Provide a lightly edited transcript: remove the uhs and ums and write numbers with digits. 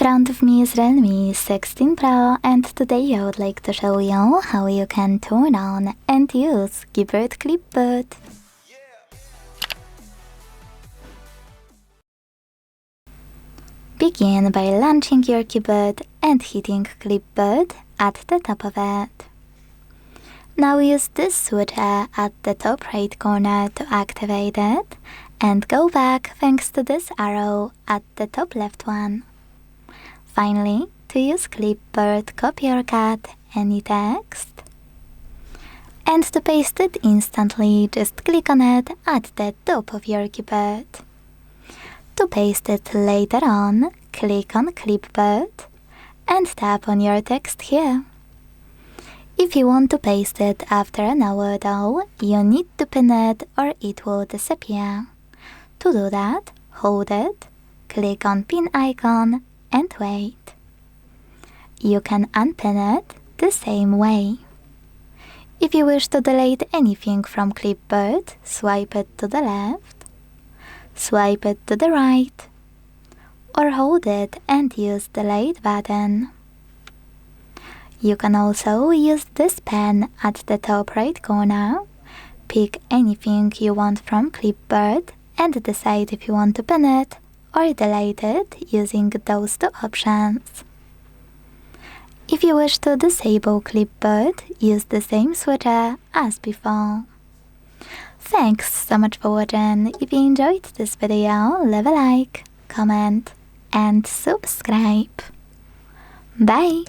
front of me is Realme 16 Pro, and today I would like to show you how you can turn on and use Keyboard Clipboard. Begin by launching your keyboard and hitting Clipboard at the top of it. Now use this switcher at the top right corner to activate it, and go back thanks to this arrow at the top left one. Finally, to use Clipboard, copy or cut any text. And to paste it instantly, just click on it at the top of your keyboard. To paste it later on, click on Clipboard and tap on your text here. If you want to paste it after an hour though, you need to pin it or it will disappear. To do that, hold it, click on pin icon and wait. You can unpin it the same way. If you wish to delete anything from Clipboard, swipe it to the left, swipe it to the right, or hold it and use the delete button. You can also use this pen at the top right corner, pick anything you want from Clipboard and decide if you want to pin it or delete it using those two options. If you wish to disable Clipboard, use the same switcher as before. Thanks so much for watching. If you enjoyed this video, leave a like, comment and subscribe. Bye!